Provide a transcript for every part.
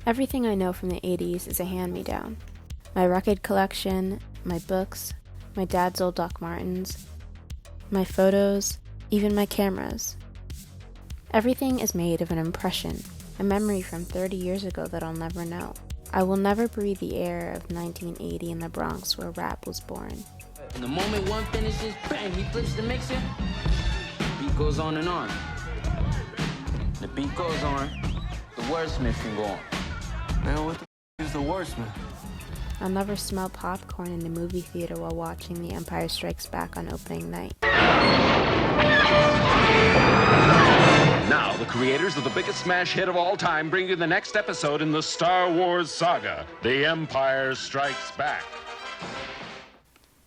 Everything I know from the 80s is a hand-me-down. My record collection, my books, my dad's old Doc Martens, my photos, even my cameras. Everything is made of an impression, a memory from 30 years ago that I'll never know. I will never breathe the air of 1980 in the Bronx where rap was born. And the moment one finishes, bang, he flips the mixer. The beat goes on and on. The beat goes on, the wordsmith can go on. Now what the is the wordsmith? I'll never smell popcorn in the movie theater while watching The Empire Strikes Back on opening night. Now, the creators of the biggest smash hit of all time bring you the next episode in the Star Wars saga, The Empire Strikes Back.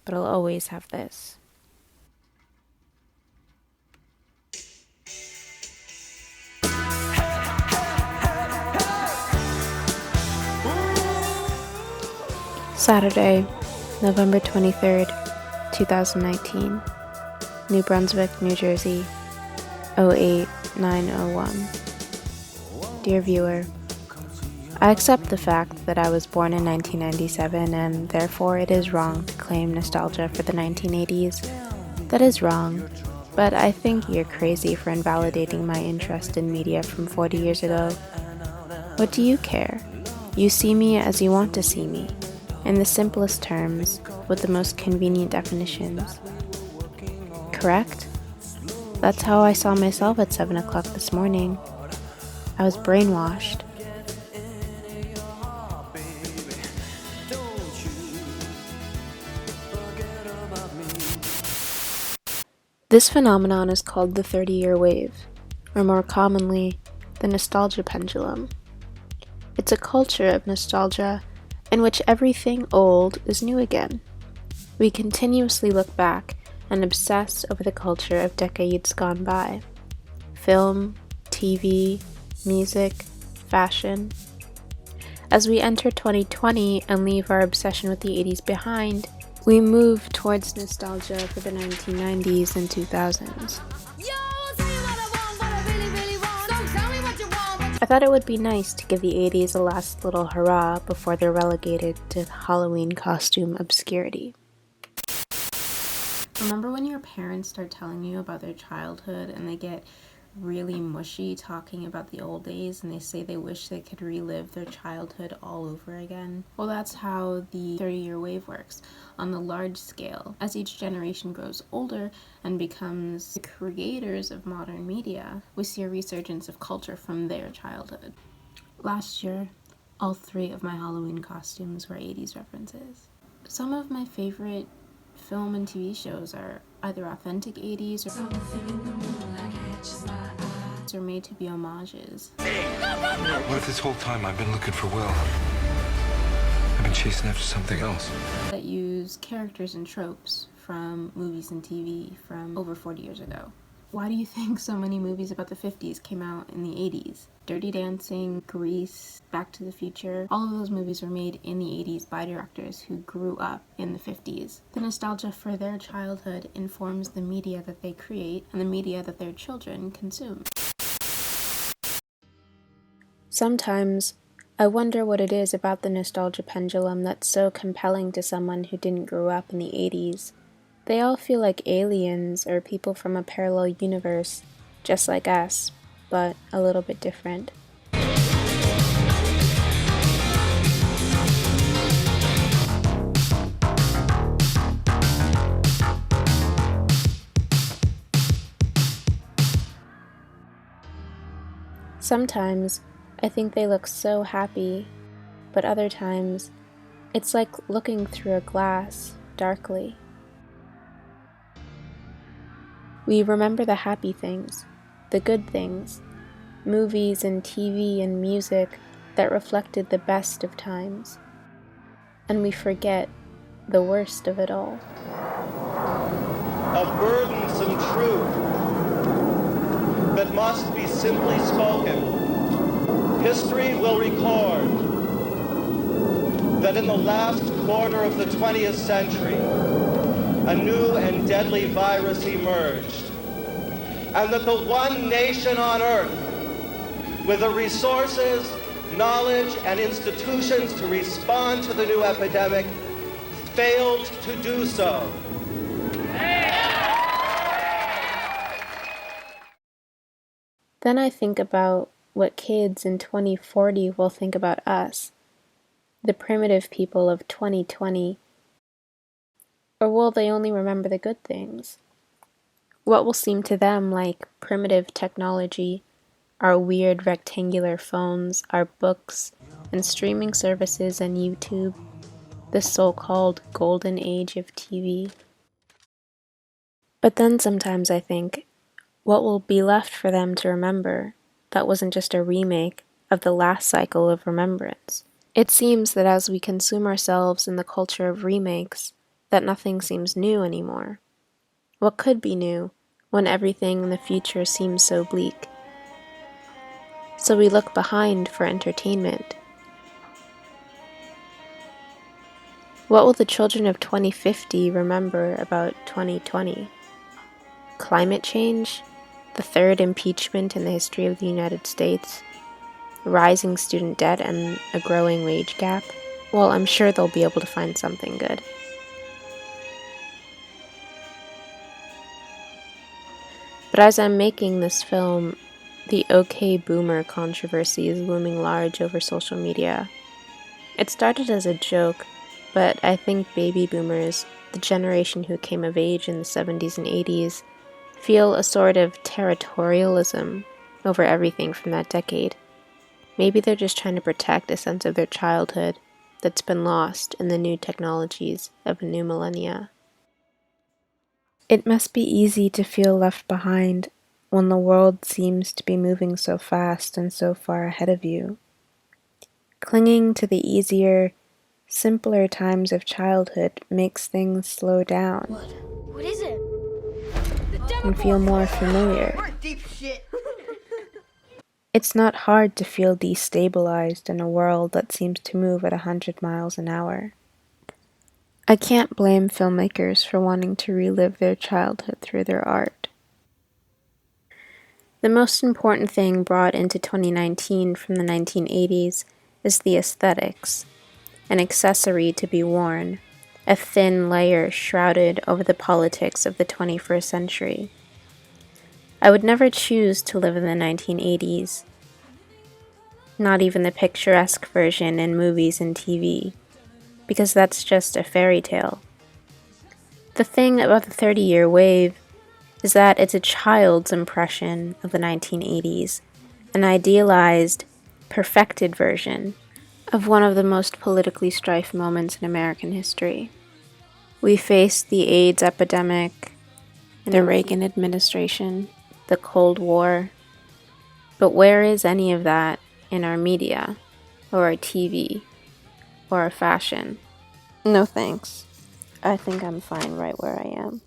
But I'll always have this. Saturday, November 23rd, 2019, New Brunswick, New Jersey, 08901. Dear viewer, I accept the fact that I was born in 1997 and therefore it is wrong to claim nostalgia for the 1980s. That is wrong, but I think you're crazy for invalidating my interest in media from 40 years ago. What do you care? You see me as you want to see me. In the simplest terms, with the most convenient definitions. Correct? That's how I saw myself at 7 o'clock this morning. I was brainwashed. This phenomenon is called the 30-year wave, or more commonly, the Nostalgia Pendulum. It's a culture of nostalgia in which everything old is new again. We continuously look back and obsess over the culture of decades gone by. Film, TV, music, fashion. As we enter 2020 and leave our obsession with the 80s behind, we move towards nostalgia for the 1990s and 2000s. I thought it would be nice to give the 80s a last little hurrah before they're relegated to Halloween costume obscurity. Remember when your parents start telling you about their childhood and they get really mushy talking about the old days and they say they wish they could relive their childhood all over again? Well, that's how the 30-year wave works on the large scale. As each generation grows older and becomes the creators of modern media, we see a resurgence of culture from their childhood. Last year, all 3 of my Halloween costumes were 80s references. Some of my favorite film and TV shows are either authentic 80s or made to be homages. What if this whole time I've been looking for Will? I've been chasing after something else. That use characters and tropes from movies and TV from over 40 years ago. Why do you think so many movies about the 50s came out in the 80s? Dirty Dancing, Grease, Back to the Future, all of those movies were made in the 80s by directors who grew up in the 50s. The nostalgia for their childhood informs the media that they create and the media that their children consume. Sometimes, I wonder what it is about the nostalgia pendulum that's so compelling to someone who didn't grow up in the 80s. They all feel like aliens or people from a parallel universe, just like us, but a little bit different. Sometimes, I think they look so happy, but other times, it's like looking through a glass, darkly. We remember the happy things, the good things, movies and TV and music that reflected the best of times. And we forget the worst of it all. A burdensome truth that must be simply spoken. History will record that in the last quarter of the 20th century, a new and deadly virus emerged, and that the one nation on earth with the resources, knowledge, and institutions to respond to the new epidemic failed to do so. Then I think about what kids in 2040 will think about us, the primitive people of 2020. Or will they only remember the good things? What will seem to them like primitive technology, our weird rectangular phones, our books, and streaming services and YouTube, the so-called golden age of TV? But then sometimes I think, what will be left for them to remember that wasn't just a remake of the last cycle of remembrance? It seems that as we consume ourselves in the culture of remakes, that nothing seems new anymore. What could be new when everything in the future seems so bleak? So we look behind for entertainment. What will the children of 2050 remember about 2020? Climate change? The third impeachment in the history of the United States? Rising student debt and a growing wage gap? Well, I'm sure they'll be able to find something good. But as I'm making this film, the OK Boomer controversy is looming large over social media. It started as a joke, but I think baby boomers, the generation who came of age in the 70s and 80s, feel a sort of territorialism over everything from that decade. Maybe they're just trying to protect a sense of their childhood that's been lost in the new technologies of a new millennia. It must be easy to feel left behind when the world seems to be moving so fast and so far ahead of you. Clinging to the easier, simpler times of childhood makes things slow down. What is it? And feel more familiar. We're deep shit. It's not hard to feel destabilized in a world that seems to move at 100 miles an hour. I can't blame filmmakers for wanting to relive their childhood through their art. The most important thing brought into 2019 from the 1980s is the aesthetics, an accessory to be worn, a thin layer shrouded over the politics of the 21st century. I would never choose to live in the 1980s, not even the picturesque version in movies and TV, because that's just a fairy tale. The thing about the 30-year wave is that it's a child's impression of the 1980s, an idealized, perfected version of one of the most politically strife moments in American history. We faced the AIDS epidemic, the Reagan administration, the Cold War, but where is any of that in our media, or our TV, or our fashion? No thanks. I think I'm fine right where I am.